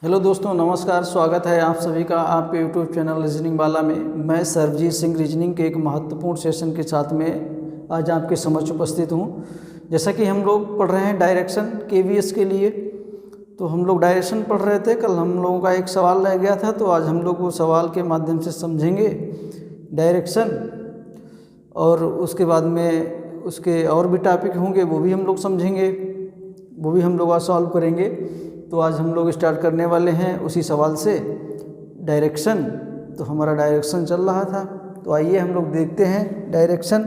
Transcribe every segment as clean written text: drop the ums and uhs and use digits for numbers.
Hello दोस्तों, नमस्कार। स्वागत है आप सभी का आपके यूट्यूब चैनल रीजनिंग वाला में। मैं सरबजीत सिंह रीजनिंग के एक महत्वपूर्ण सेशन के साथ में आज आपके समक्ष उपस्थित हूँ। जैसा कि हम लोग पढ़ रहे हैं डायरेक्शन केवीएस के लिए, तो हम लोग डायरेक्शन पढ़ रहे थे। कल हम लोगों का एक सवाल रह गया था, तो आज हम लोग वो सवाल के माध्यम से समझेंगे डायरेक्शन, और उसके बाद में उसके और भी टॉपिक होंगे वो भी हम लोग समझेंगे, वो भी हम लोग आज सॉल्व करेंगे। तो आज हम लोग स्टार्ट करने वाले हैं उसी सवाल से, डायरेक्शन। तो हमारा डायरेक्शन चल रहा था, तो आइए हम लोग देखते हैं डायरेक्शन।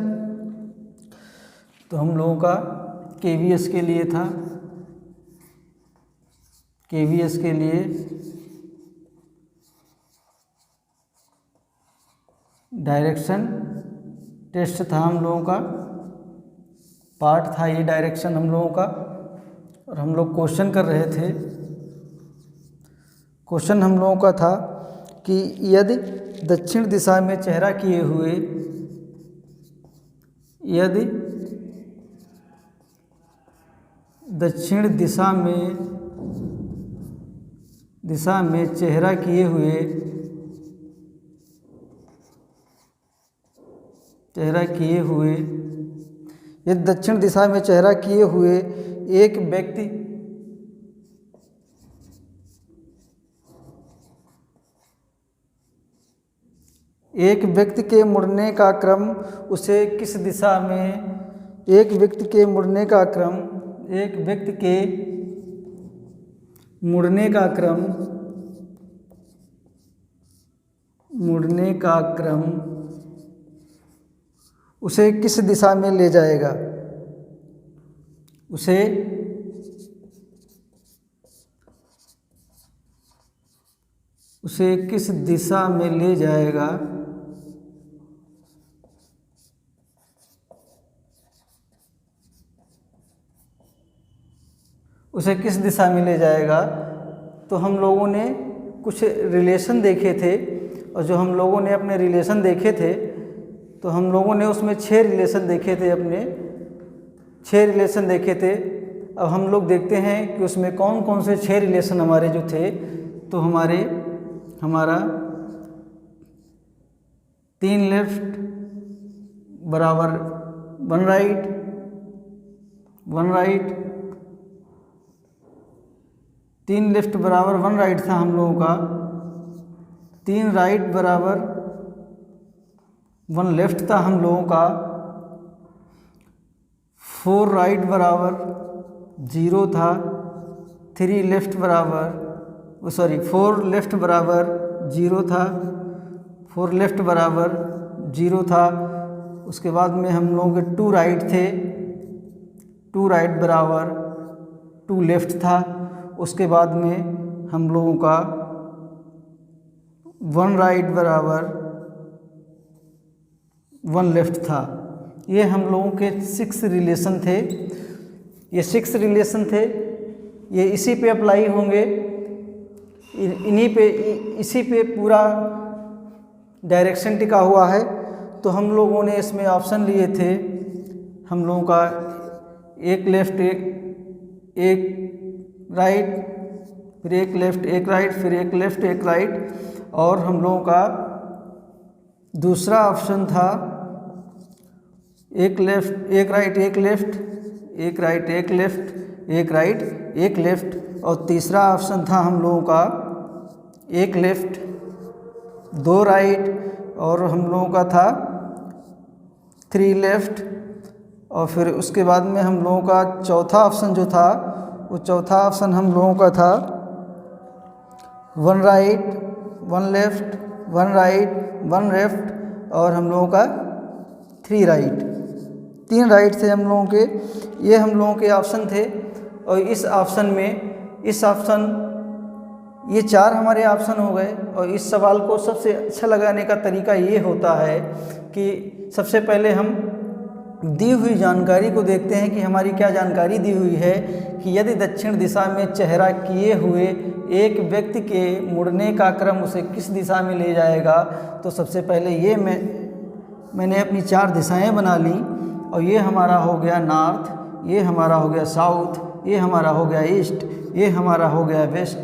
तो हम लोगों का केवीएस के लिए था, केवीएस के लिए डायरेक्शन टेस्ट था हम लोगों का, पार्ट था ये डायरेक्शन हम लोगों का। और हम लोग क्वेश्चन कर रहे थे। क्वेश्चन हम लोगों का था कि यदि दक्षिण दिशा में चेहरा किए हुए, यदि दक्षिण दिशा में चेहरा किए हुए, यदि दक्षिण दिशा में चेहरा किए हुए एक व्यक्ति के मुड़ने का क्रम उसे किस दिशा में, एक व्यक्ति के मुड़ने का क्रम उसे किस दिशा में ले जाएगा, उसे किस दिशा में ले जाएगा। उसे किस दिशा में ले जाएगा। तो हम लोगों ने कुछ रिलेशन देखे थे, और जो हम लोगों ने अपने रिलेशन देखे थे, तो हम लोगों ने उसमें 6 रिलेशन देखे थे, अपने 6 रिलेशन देखे थे। अब हम लोग देखते हैं कि उसमें कौन कौन से 6 रिलेशन हमारे जो थे। तो हमारा 3 लेफ्ट बराबर 1 राइट, 3 लेफ्ट बराबर 1 राइट था हम लोगों का। 3 राइट बराबर 1 लेफ्ट था हम लोगों का। 4 राइट बराबर 0 था। 4 लेफ्ट बराबर 0 था। 4 लेफ्ट बराबर 0 था। उसके बाद में हम लोगों के 2 राइट थे। 2 राइट बराबर 2 लेफ्ट था। उसके बाद में हम लोगों का 1 राइट बराबर 1 लेफ्ट था। ये हम लोगों के 6 रिलेशन थे। ये 6 रिलेशन थे, ये इसी पे अप्लाई होंगे, इसी पे पूरा डायरेक्शन टिका हुआ है। तो हम लोगों ने इसमें ऑप्शन लिए थे, हम लोगों का एक लेफ्ट एक राइट, फिर एक लेफ्ट एक राइट, फिर एक लेफ्ट एक राइट। और हम लोगों का दूसरा ऑप्शन था एक लेफ्ट एक राइट एक लेफ्ट, एक राइट एक लेफ्ट, एक राइट एक लेफ्ट। और तीसरा ऑप्शन था हम लोगों का एक लेफ्ट 2 राइट, और हम लोगों का था 3 लेफ्ट। और फिर उसके बाद में हम लोगों का चौथा ऑप्शन जो था, वो चौथा ऑप्शन हम लोगों का था 1 राइट 1 लेफ्ट, 1 राइट 1 लेफ्ट, और हम लोगों का 3 राइट। 3 राइट थे हम लोगों के, ये हम लोगों के ऑप्शन थे। और इस ऑप्शन में ये 4 हमारे ऑप्शन हो गए। और इस सवाल को सबसे अच्छा लगाने का तरीका ये होता है कि सबसे पहले हम दी हुई जानकारी को देखते हैं कि हमारी क्या जानकारी दी हुई है कि यदि दक्षिण दिशा में चेहरा किए हुए एक व्यक्ति के मुड़ने का क्रम उसे किस दिशा में ले जाएगा। तो सबसे पहले ये मैंने अपनी 4 दिशाएं बना ली, और ये हमारा हो गया नॉर्थ, ये हमारा हो गया साउथ, ये हमारा हो गया ईस्ट, ये हमारा हो गया वेस्ट।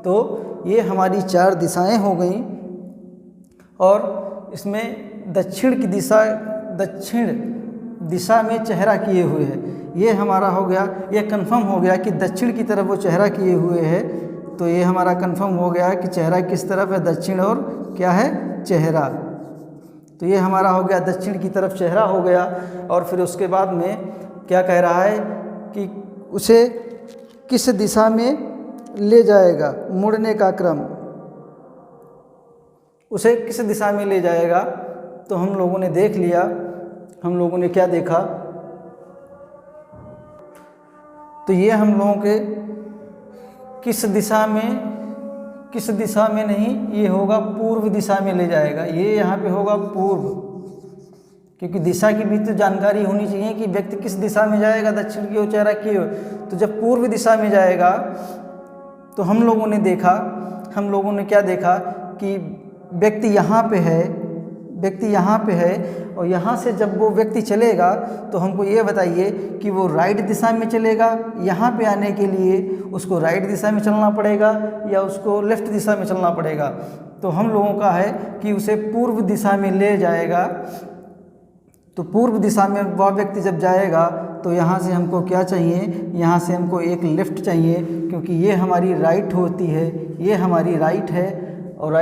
तो ये हमारी 4 दिशाएं हो गई। और इसमें दक्षिण दिशा में चेहरा किए हुए है, ये हमारा हो गया, ये कंफर्म हो गया कि दक्षिण की तरफ वो चेहरा किए हुए है। तो ये हमारा कंफर्म हो गया कि चेहरा किस तरफ है, दक्षिण, और क्या है, चेहरा। तो ये हमारा हो गया दक्षिण की तरफ चेहरा हो गया। और फिर उसके बाद में क्या कह रहा है कि उसे किस दिशा में ले जाएगा, मुड़ने का क्रम, उसे किस दिशा में ले जाएगा। तो हम लोगों ने देख लिया, हम लोगों ने क्या देखा, तो ये हम लोगों के किस दिशा में नहीं, ये होगा पूर्व दिशा में ले जाएगा। ये यहाँ पे होगा पूर्व, क्योंकि दिशा की भी तो जानकारी होनी चाहिए कि व्यक्ति किस दिशा में जाएगा, दक्षिण की ओर, चेहरा की ओर। तो जब पूर्व दिशा में जाएगा तो हम लोगों ने क्या देखा कि व्यक्ति यहाँ पे है, और यहाँ से जब वो व्यक्ति चलेगा तो हमको ये बताइए कि वो राइट दिशा में चलेगा, यहाँ पे आने के लिए उसको राइट दिशा में चलना पड़ेगा या उसको लेफ्ट दिशा में चलना पड़ेगा। तो हम लोगों का है कि उसे पूर्व दिशा में ले जाएगा। तो पूर्व दिशा में वह व्यक्ति जब जाएगा तो यहाँ से हमको क्या चाहिए, यहाँ से हमको एक लेफ्ट चाहिए, क्योंकि ये हमारी राइट होती है, ये हमारी राइट है। और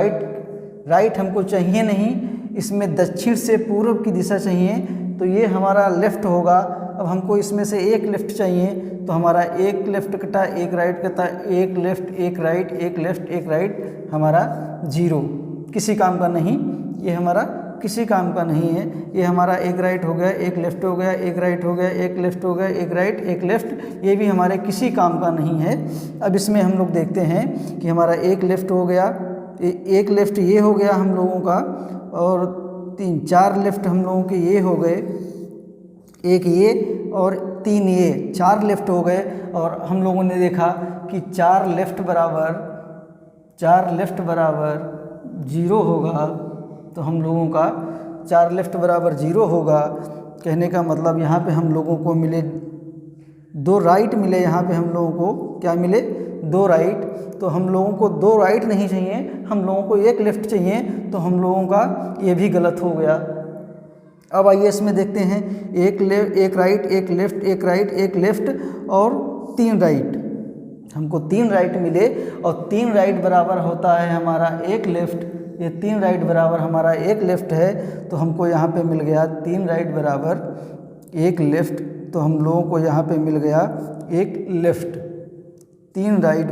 राइट हमको चाहिए नहीं, इसमें दक्षिण से पूर्व की दिशा चाहिए, तो ये हमारा लेफ़्ट होगा। अब हमको इसमें से एक लेफ़्ट चाहिए, तो हमारा एक लेफ़्ट कटा, एक राइट कटा, एक लेफ़्ट, एक राइट, एक लेफ़्ट, एक राइट, हमारा 0, किसी काम का नहीं। ये हमारा किसी काम का नहीं है। ये हमारा एक राइट हो गया, एक लेफ़्ट हो गया, एक राइट हो गया, एक लेफ़्ट हो गया, एक राइट, एक लेफ़्ट, ये भी हमारे किसी काम का नहीं है। अब इसमें हम लोग देखते हैं कि हमारा एक लेफ़्ट हो गया, एक लेफ़्ट ये हो गया हम लोगों का, और 4 लेफ़्ट हम लोगों के ये हो गए, एक ये और 3 ये, 4 लेफ़्ट हो गए। और हम लोगों ने देखा कि 4 लेफ़्ट बराबर 0 होगा। तो हम लोगों का 4 लेफ़्ट बराबर 0 होगा। कहने का मतलब यहाँ पे हम लोगों को मिले 2 राइट मिले, यहाँ पे हम लोगों को क्या मिले, 2 राइट। तो हम लोगों को 2 राइट नहीं चाहिए, हम लोगों को एक लेफ़्ट चाहिए, तो हम लोगों का ये भी गलत हो गया। अब आइए इसमें देखते हैं, एक राइट, एक लेफ़्ट, एक राइट, एक लेफ़्ट और 3 राइट। हमको 3 राइट मिले, और 3 राइट बराबर होता है हमारा एक लेफ़्ट। ये 3 राइट बराबर हमारा एक लेफ़्ट है, तो हमको यहाँ पे मिल गया 3 राइट बराबर एक लेफ़्ट। तो हम लोगों को यहाँ पे मिल गया एक लेफ़्ट। 3 राइट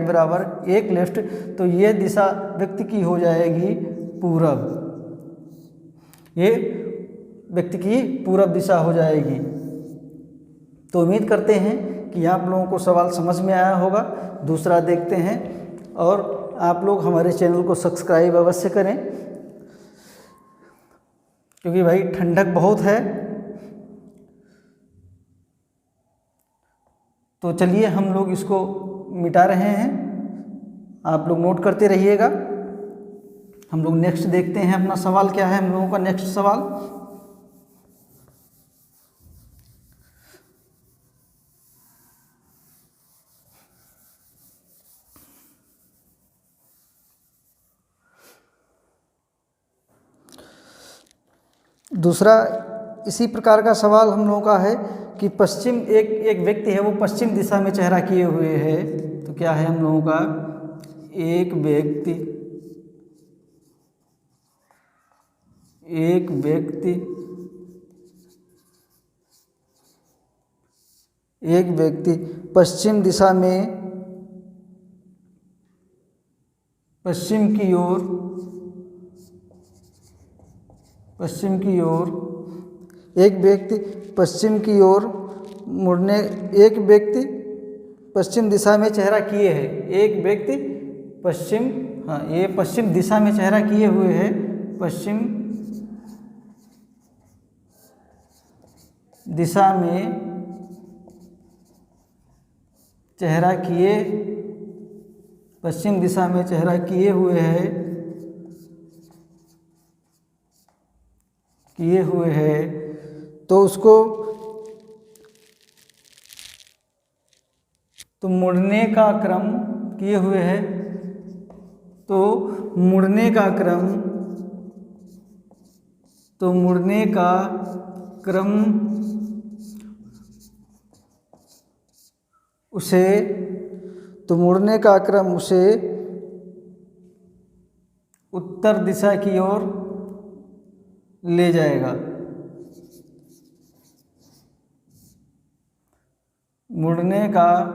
बराबर एक लेफ़्ट। तो ये दिशा व्यक्ति की हो जाएगी पूरब, ये व्यक्ति की पूरब दिशा हो जाएगी। तो उम्मीद करते हैं कि आप लोगों को सवाल समझ में आया होगा। दूसरा देखते हैं, और आप लोग हमारे चैनल को सब्सक्राइब अवश्य करें, क्योंकि भाई ठंडक बहुत है। तो चलिए हम लोग इसको मिटा रहे हैं, आप लोग नोट करते रहिएगा। हम लोग नेक्स्ट देखते हैं, अपना सवाल क्या है हम लोगों का नेक्स्ट सवाल। दूसरा इसी प्रकार का सवाल हम लोगों का है कि पश्चिम, एक व्यक्ति है, वो पश्चिम दिशा में चेहरा किए हुए है। तो क्या है हम लोगों का, एक व्यक्ति पश्चिम दिशा में, पश्चिम की ओर एक व्यक्ति पश्चिम की ओर मुड़ने, एक व्यक्ति पश्चिम दिशा में चेहरा किए है, एक व्यक्ति पश्चिम, हाँ ये पश्चिम दिशा में चेहरा किए हुए है, पश्चिम दिशा में चेहरा किए, पश्चिम दिशा में चेहरा किए हुए है, तो उसको तो मुड़ने का क्रम किए हुए है, तो मुड़ने का क्रम उसे उत्तर दिशा की ओर ले जाएगा। मुड़ने का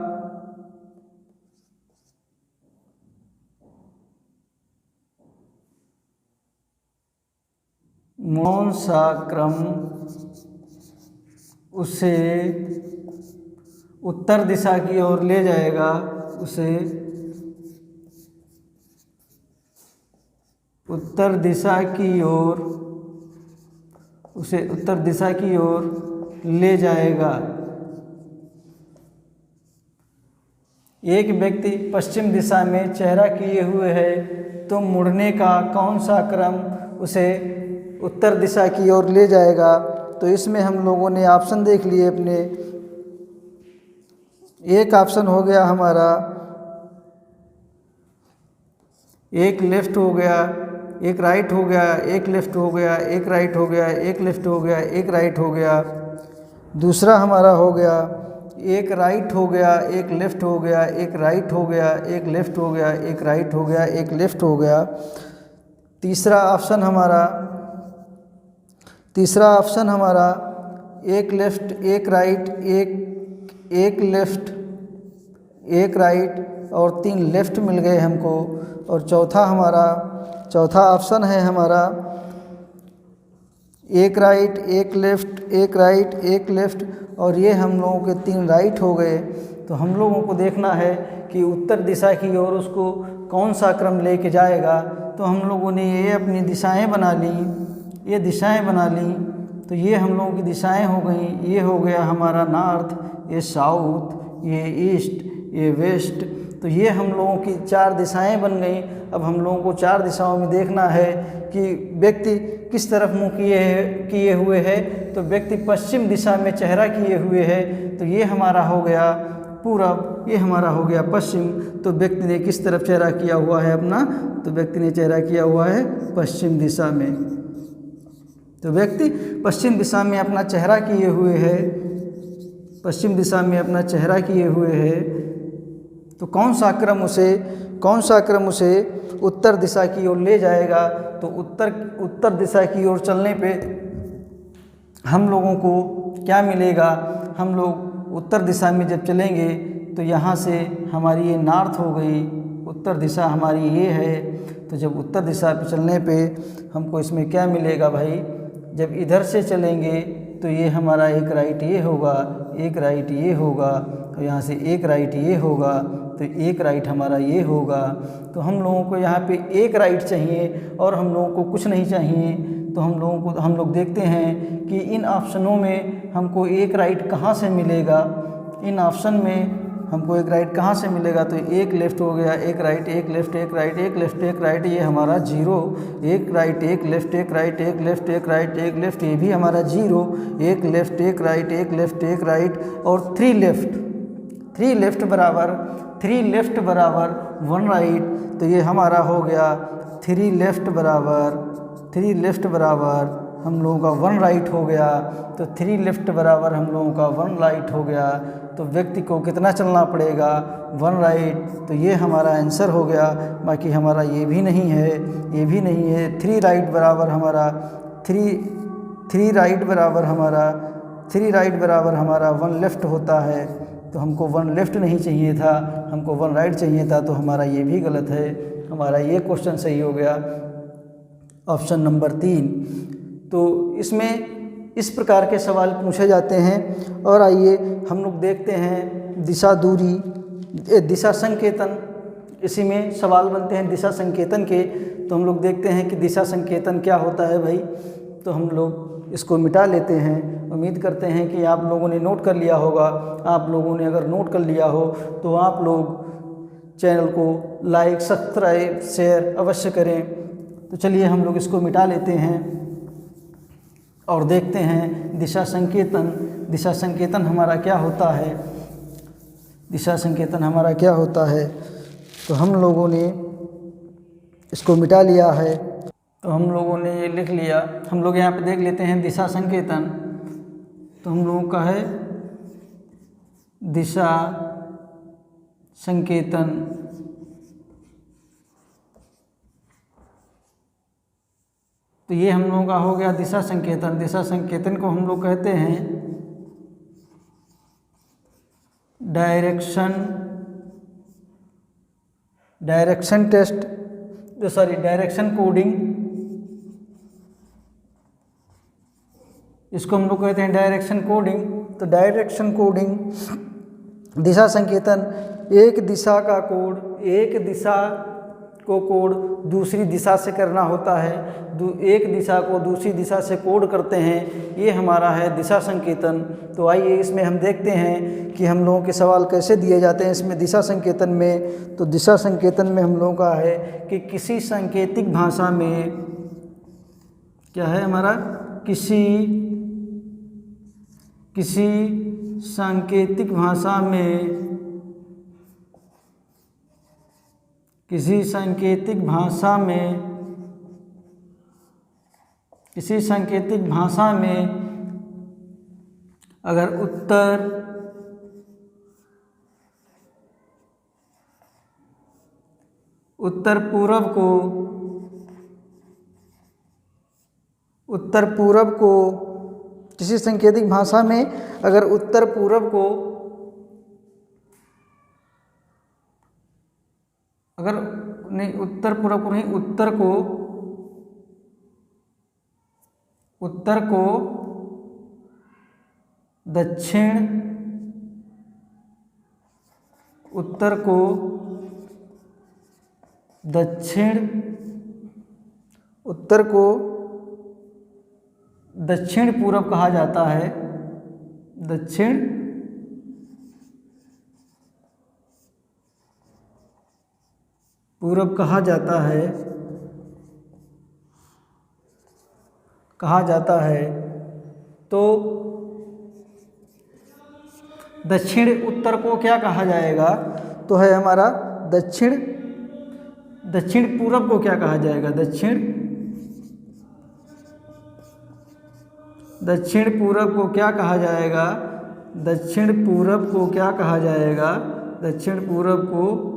कौन सा क्रम उसे उत्तर दिशा की ओर ले जाएगा, उसे उत्तर दिशा की ओर ले जाएगा। एक व्यक्ति पश्चिम दिशा में चेहरा किए हुए है, तो मुड़ने का कौन सा क्रम उसे उत्तर दिशा की ओर ले जाएगा। तो इसमें हम लोगों ने ऑप्शन देख लिए अपने। एक ऑप्शन हो गया हमारा, एक लेफ्ट हो गया, एक राइट हो गया, एक लेफ्ट हो गया, एक राइट हो गया, एक लेफ्ट हो गया, एक राइट हो गया। दूसरा हमारा हो गया, एक राइट हो गया, एक लेफ्ट हो गया, एक राइट हो गया, एक लेफ्ट हो गया, एक राइट हो गया, एक लेफ्ट हो गया। तीसरा ऑप्शन हमारा एक लेफ्ट, एक राइट, एक लेफ्ट, एक राइट और 3 लेफ्ट मिल गए हमको। और चौथा ऑप्शन है हमारा एक राइट, एक लेफ्ट, एक राइट, एक लेफ्ट और ये हम लोगों के 3 राइट हो गए। तो हम लोगों को देखना है कि उत्तर दिशा की ओर उसको कौन सा क्रम लेके जाएगा। तो हम लोगों ने ये अपनी दिशाएं बना ली, ये दिशाएं बना ली। तो ये हम लोगों की दिशाएं हो गई। ये हो गया हमारा नॉर्थ, ये साउथ, ये ईस्ट, ये वेस्ट। तो ये हम लोगों की 4 दिशाएं बन गई। अब हम लोगों को 4 दिशाओं में देखना है कि व्यक्ति किस तरफ मुँह किए हुए है। तो व्यक्ति पश्चिम दिशा में चेहरा किए हुए है, तो ये हमारा हो गया पूरब, ये हमारा हो गया पश्चिम। तो व्यक्ति ने किस तरफ चेहरा किया हुआ है अपना, तो व्यक्ति ने चेहरा किया हुआ है पश्चिम दिशा में। तो व्यक्ति पश्चिम दिशा में अपना चेहरा किए हुए है, पश्चिम दिशा में अपना चेहरा किए हुए है। तो कौन सा क्रम उसे उत्तर दिशा की ओर ले जाएगा। तो उत्तर दिशा की ओर चलने पे हम लोगों को क्या मिलेगा। हम लोग उत्तर दिशा में जब चलेंगे तो यहाँ से हमारी ये नॉर्थ हो गई, उत्तर दिशा हमारी ये है। तो जब उत्तर दिशा पे चलने पे हमको इसमें क्या मिलेगा भाई, जब इधर से चलेंगे तो ये हमारा एक राइट ये होगा, एक राइट ये होगा और यहाँ से एक राइट ये होगा। तो एक राइट हमारा ये होगा। तो हम लोगों को यहाँ पे एक राइट चाहिए और हम लोगों को कुछ नहीं चाहिए। तो हम लोग देखते हैं कि इन ऑप्शनों में हमको एक राइट कहाँ से मिलेगा। इन ऑप्शन में हमको एक राइट कहाँ से मिलेगा। तो एक लेफ्ट हो गया, एक राइट, एक लेफ्ट, एक राइट, एक लेफ्ट, एक राइट, ये हमारा 0। एक राइट, एक लेफ्ट, एक राइट, एक लेफ्ट, एक राइट, एक लेफ्ट, ये भी हमारा 0। एक लेफ्ट, एक राइट, एक लेफ्ट, एक राइट और 3 लेफ्ट। 3 लेफ्ट बराबर 1 राइट। तो ये हमारा हो गया 3 लेफ्ट बराबर हम लोगों का 1 राइट हो गया। तो 3 लेफ्ट बराबर हम लोगों का 1 राइट हो गया। तो व्यक्ति को कितना चलना पड़ेगा, 1 राइट। तो ये हमारा आंसर हो गया। बाकी हमारा ये भी नहीं है, ये भी नहीं है। 3 राइट बराबर हमारा 3 राइट बराबर हमारा 1 लेफ्ट होता है। तो हमको 1 लेफ्ट नहीं चाहिए था, हमको 1 राइट चाहिए था। तो हमारा ये भी गलत है, हमारा ये क्वेश्चन सही हो गया ऑप्शन नंबर 3। तो इसमें इस प्रकार के सवाल पूछे जाते हैं। और आइए हम लोग देखते हैं दिशा संकेतन। इसी में सवाल बनते हैं दिशा संकेतन के। तो हम लोग देखते हैं कि दिशा संकेतन क्या होता है भाई। तो हम लोग इसको मिटा लेते हैं। उम्मीद करते हैं कि आप लोगों ने नोट कर लिया होगा। आप लोगों ने अगर नोट कर लिया हो तो आप लोग चैनल को लाइक, सब्सक्राइब, शेयर अवश्य करें। तो चलिए हम लोग इसको मिटा लेते हैं और देखते हैं दिशा संकेतन। दिशा संकेतन हमारा क्या होता है। दिशा संकेतन हमारा क्या होता है। तो हम लोगों ने इसको मिटा लिया है। तो हम लोगों ने ये लिख लिया। हम लोग यहाँ पे देख लेते हैं दिशा संकेतन। तो हम लोगों का है दिशा संकेतन। तो ये हम लोगों का हो गया दिशा संकेतन। दिशा संकेतन को हम लोग कहते हैं डायरेक्शन टेस्ट, डायरेक्शन कोडिंग। इसको हम लोग कहते हैं डायरेक्शन कोडिंग। तो डायरेक्शन कोडिंग दिशा संकेतन, एक दिशा का कोड, एक दिशा को कोड दूसरी दिशा से करना होता है, एक दिशा को दूसरी दिशा से कोड करते हैं, ये हमारा है दिशा संकेतन। तो आइए इसमें हम देखते हैं कि हम लोगों के सवाल कैसे दिए जाते हैं इसमें दिशा संकेतन में। तो दिशा संकेतन में हम लोगों का है कि किसी सांकेतिक भाषा में क्या है हमारा, किसी सांकेतिक भाषा में, किसी सांकेतिक भाषा में अगर उत्तर पूर्व को किसी सांकेतिक भाषा में अगर उत्तर पूर्व को अगर नहीं उत्तर पूर्व को नहीं उत्तर को दक्षिण, उत्तर को दक्षिण, उत्तर को दक्षिण पूर्व कहा जाता है, दक्षिण पूर्व कहा जाता है। तो दक्षिण उत्तर को क्या कहा जाएगा, तो है हमारा दक्षिण पूर्व को क्या कहा जाएगा, दक्षिण पूर्व को क्या कहा जाएगा, दक्षिण पूर्व को क्या कहा जाएगा, दक्षिण पूर्व को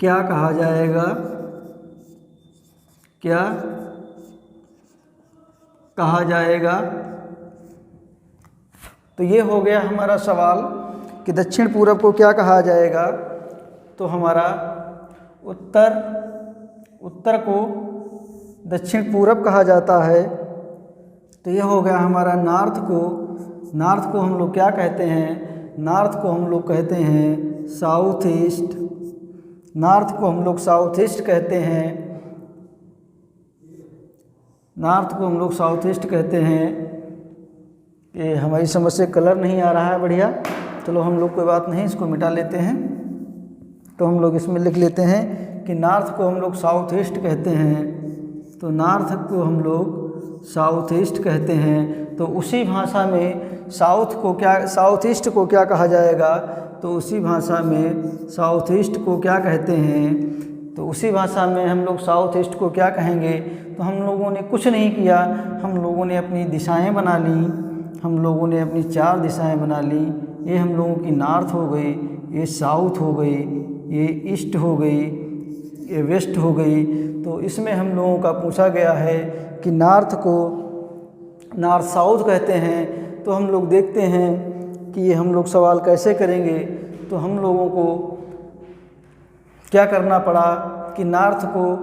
क्या कहा जाएगा, क्या कहा जाएगा। तो ये हो गया हमारा सवाल कि दक्षिण पूर्व को क्या कहा जाएगा। तो हमारा उत्तर को दक्षिण पूर्व कहा जाता है। तो ये हो गया हमारा नॉर्थ को हम लोग क्या कहते हैं, नॉर्थ को हम लोग कहते हैं साउथ ईस्ट, नॉर्थ को हम लोग साउथ ईस्ट कहते हैं, नॉर्थ को हम लोग साउथ ईस्ट कहते हैं। ये हमारी समझ से कलर नहीं आ रहा है बढ़िया, चलो हम लोग कोई बात नहीं, इसको मिटा लेते हैं। तो हम लोग इसमें लिख लेते हैं कि नॉर्थ को हम लोग साउथ ईस्ट कहते हैं। तो नॉर्थ को हम लोग साउथ ईस्ट कहते हैं। तो उसी भाषा में साउथ ईस्ट को क्या कहा जाएगा, तो उसी भाषा में साउथ ईस्ट को क्या कहते हैं, तो उसी भाषा में हम लोग साउथ ईस्ट को क्या कहेंगे। तो हम लोगों ने कुछ नहीं किया, हम लोगों ने अपनी दिशाएं बना ली, हम लोगों ने अपनी 4 दिशाएं बना ली। ये हम लोगों की नॉर्थ हो गई, ये साउथ हो गई, ये ईस्ट हो गई, ये वेस्ट हो गई। तो इसमें हम लोगों का पूछा गया है कि नॉर्थ को नॉर्थ साउथ कहते हैं। तो हम लोग देखते हैं कि ये हम लोग सवाल कैसे करेंगे। तो हम लोगों को क्या करना पड़ा कि नॉर्थ को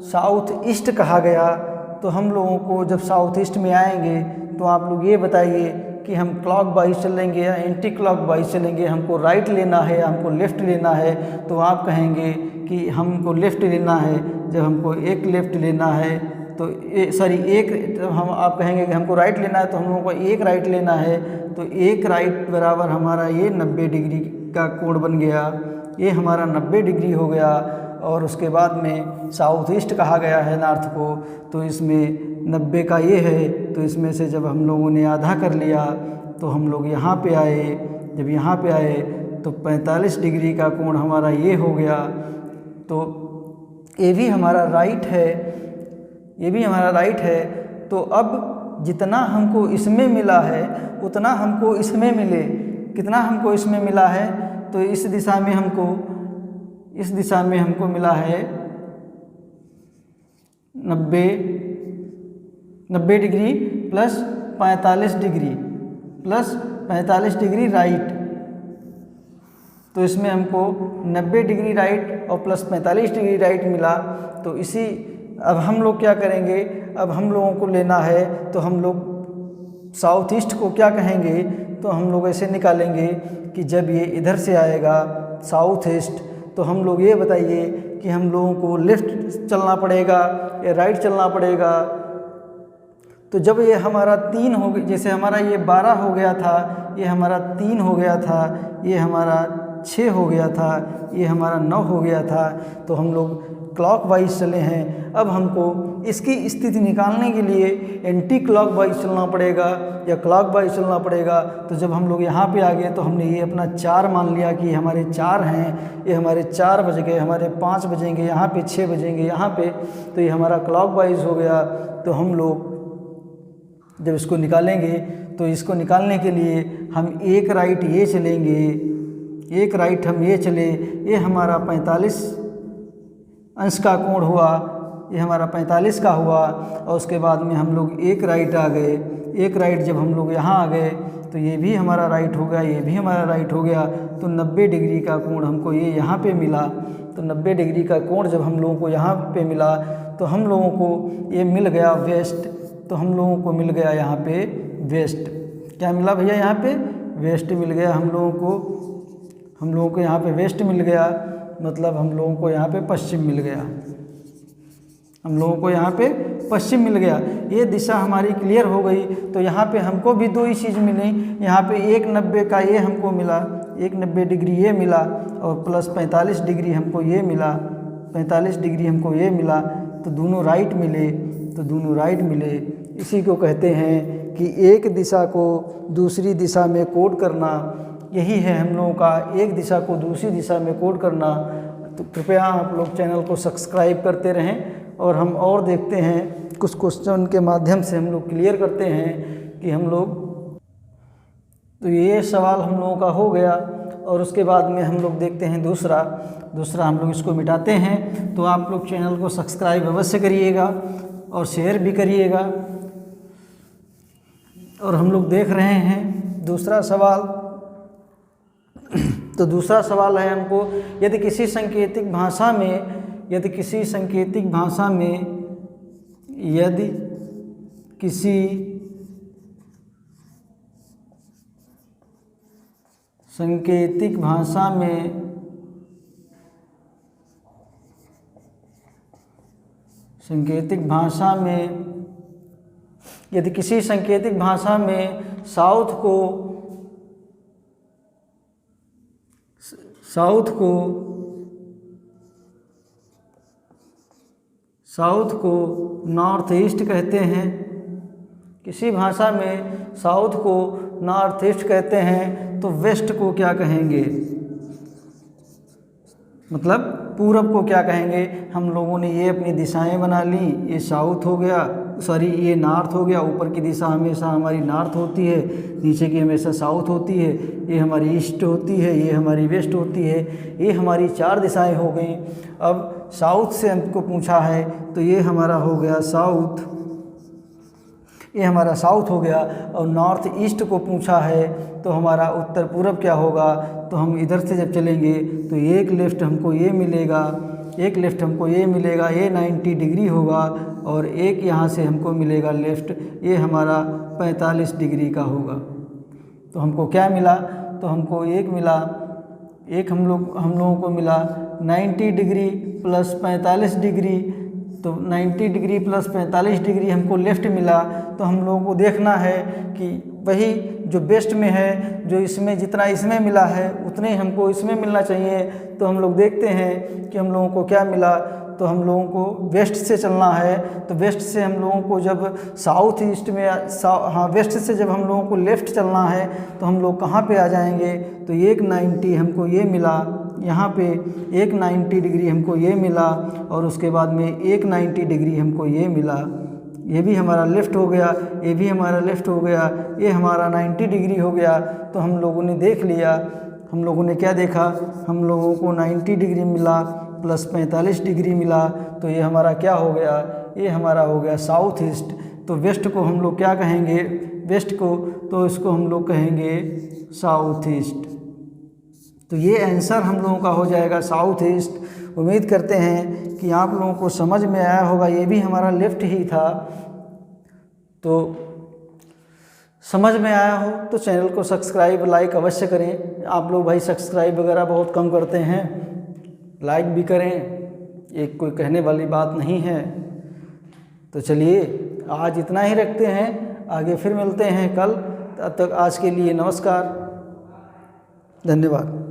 साउथ ईस्ट कहा गया। तो हम लोगों को जब साउथ ईस्ट में आएंगे तो आप लोग ये बताइए कि हम क्लॉक वाइज चलेंगे या एंटी क्लॉक वाइज चलेंगे, हमको राइट लेना है या हमको लेफ़्ट लेना है। तो आप कहेंगे कि हमको लेफ़्ट लेना है। जब हमको एक लेफ़्ट लेना है तो आप कहेंगे कि हमको राइट लेना है, तो हम लोगों को एक राइट लेना है। तो एक राइट बराबर हमारा ये 90 डिग्री का कोण बन गया, ये हमारा 90 डिग्री हो गया। और उसके बाद में साउथ ईस्ट कहा गया है नॉर्थ को, तो इसमें 90 का ये है। तो इसमें से जब हम लोगों ने आधा कर लिया तो हम लोग यहाँ पे आए। जब यहाँ पे आए तो 45 डिग्री का कोण हमारा ये हो गया। तो ये भी हमारा राइट है, ये भी हमारा राइट है। तो अब जितना हमको इसमें मिला है उतना हमको इसमें मिले, कितना हमको इसमें मिला है, तो इस दिशा में हमको मिला है 90 डिग्री प्लस 45 डिग्री राइट। तो इसमें हमको 90 डिग्री राइट और प्लस 45 डिग्री राइट मिला। तो इसी अब हम लोग क्या करेंगे, अब हम लोगों को लेना है, तो हम लोग साउथ ईस्ट को क्या कहेंगे, तो हम लोग ऐसे निकालेंगे कि जब ये इधर से आएगा साउथ ईस्ट, तो हम लोग ये बताइए कि हम लोगों को लेफ़्ट चलना पड़ेगा या राइट चलना पड़ेगा। तो जब ये हमारा 3 हो गया, जैसे हमारा ये 12 हो गया था, ये हमारा 3 हो गया था, ये हमारा 6 हो गया था, ये हमारा 9 हो गया था, तो हम लोग क्लॉकवाइज चले हैं। अब हमको इसकी स्थिति निकालने के लिए एंटी क्लॉकवाइज चलना पड़ेगा या क्लॉकवाइज चलना पड़ेगा। तो जब हम लोग यहाँ पे आ गए तो हमने ये अपना 4 मान लिया कि हमारे 4 हैं, ये हमारे 4 बज गए, हमारे 5 बजेंगे, यहाँ पे 6 बजेंगे यहाँ पे, तो ये हमारा क्लॉकवाइज हो गया। तो हम लोग जब इसको निकालेंगे तो इसको निकालने के लिए हम एक राइट ये चलेंगे, एक राइट हम ये चले, ये हमारा 45 अंश का कोण हुआ, ये हमारा 45 का हुआ। और उसके बाद में हम लोग एक राइट आ गए, एक राइट जब हम लोग यहाँ आ गए तो ये भी हमारा राइट हो गया, ये भी हमारा राइट हो गया। तो 90 डिग्री का कोण हमको ये यहाँ पे मिला। तो 90 डिग्री का कोण जब हम लोगों को यहाँ पे मिला तो हम लोगों को ये मिल गया वेस्ट। तो हम लोगों को मिल गया यहाँ पे वेस्ट। क्या मिला भैया, यहाँ पे वेस्ट मिल गया हम लोगों को यहाँ पे वेस्ट मिल गया, मतलब हम लोगों को यहाँ पे पश्चिम मिल गया, हम लोगों को यहाँ पे पश्चिम मिल गया। ये दिशा हमारी क्लियर हो गई। तो यहाँ पे हमको भी 2 ही चीज़ मिली, यहाँ पे 190 का ये हमको मिला, 190 डिग्री ये मिला और प्लस 45 डिग्री हमको ये मिला, 45 डिग्री हमको ये मिला। तो दोनों राइट मिले, तो दोनों राइट मिले। इसी को कहते हैं कि एक दिशा को दूसरी दिशा में कोड करना। यही है हम लोगों का, एक दिशा को दूसरी दिशा में कोड करना। तो कृपया आप लोग चैनल को सब्सक्राइब करते रहें और हम और देखते हैं, कुछ क्वेश्चन के माध्यम से हम लोग क्लियर करते हैं कि हम लोग। तो ये सवाल हम लोगों का हो गया और उसके बाद में हम लोग देखते हैं दूसरा हम लोग इसको मिटाते हैं। तो आप लोग चैनल को सब्सक्राइब अवश्य करिएगा और शेयर भी करिएगा। और हम लोग देख रहे हैं दूसरा सवाल। तो दूसरा सवाल है हमको, यदि किसी सांकेतिक भाषा में यदि किसी सांकेतिक भाषा में साउथ को नॉर्थ ईस्ट कहते हैं। किसी भाषा में साउथ को नॉर्थ ईस्ट कहते हैं, तो वेस्ट को क्या कहेंगे, मतलब पूरब को क्या कहेंगे। हम लोगों ने ये अपनी दिशाएं बना ली, ये साउथ हो गया, सॉरी ये नॉर्थ हो गया। ऊपर की दिशा हमेशा हमारी नॉर्थ होती है, नीचे की हमेशा साउथ होती है। ये हमारी ईस्ट होती है, ये हमारी वेस्ट होती है। ये हमारी 4 दिशाएं हो गई। अब साउथ से हमको पूछा है, तो ये हमारा हो गया साउथ, ये हमारा साउथ हो गया। और नॉर्थ ईस्ट को पूछा है, तो हमारा उत्तर पूरब क्या होगा। तो हम इधर से जब चलेंगे तो एक लेफ़्ट हमको ये मिलेगा, एक लेफ़्ट हमको ये मिलेगा, ये 90 डिग्री होगा। और एक यहाँ से हमको मिलेगा लेफ़्ट, ये हमारा 45 डिग्री का होगा। तो हमको क्या मिला, तो हमको एक मिला, एक हम लोगों को मिला 90 डिग्री प्लस 45 डिग्री। तो 90 डिग्री प्लस 45 डिग्री हमको लेफ़्ट मिला। तो हम लोगों को देखना है कि वही जो बेस्ट में है, जो इसमें जितना इसमें मिला है उतने हमको इसमें मिलना चाहिए। तो हम लोग देखते हैं कि हम लोगों को क्या मिला। तो हम लोगों को वेस्ट से चलना है, तो वेस्ट से हम लोगों को जब साउथ ईस्ट में वेस्ट से जब हम लोगों को लेफ़्ट चलना है तो हम लोग कहाँ पे आ जाएंगे, तो 190 हमको ये मिला, यहाँ पे 190 डिग्री हमको ये मिला और उसके बाद में 190 डिग्री हमको ये मिला। ये भी हमारा लेफ़्ट हो गया, ये भी हमारा लेफ़्ट हो गया, ये हमारा 90 डिग्री हो गया। तो हम लोगों ने देख लिया, हम लोगों ने क्या देखा, हम लोगों को 90 डिग्री मिला प्लस 45 डिग्री मिला, तो ये हमारा क्या हो गया, ये हमारा हो गया साउथ ईस्ट। तो वेस्ट को हम लोग क्या कहेंगे, वेस्ट को, तो इसको हम लोग कहेंगे साउथ ईस्ट। तो ये आंसर हम लोगों का हो जाएगा साउथ ईस्ट। उम्मीद करते हैं कि आप लोगों को समझ में आया होगा, ये भी हमारा लेफ़्ट ही था। तो समझ में आया हो तो चैनल को सब्सक्राइब लाइक अवश्य करें। आप लोग भाई सब्सक्राइब वगैरह बहुत कम करते हैं, लाइक भी करें, एक कोई कहने वाली बात नहीं है। तो चलिए आज इतना ही रखते हैं, आगे फिर मिलते हैं कल। तब तक आज के लिए नमस्कार, धन्यवाद।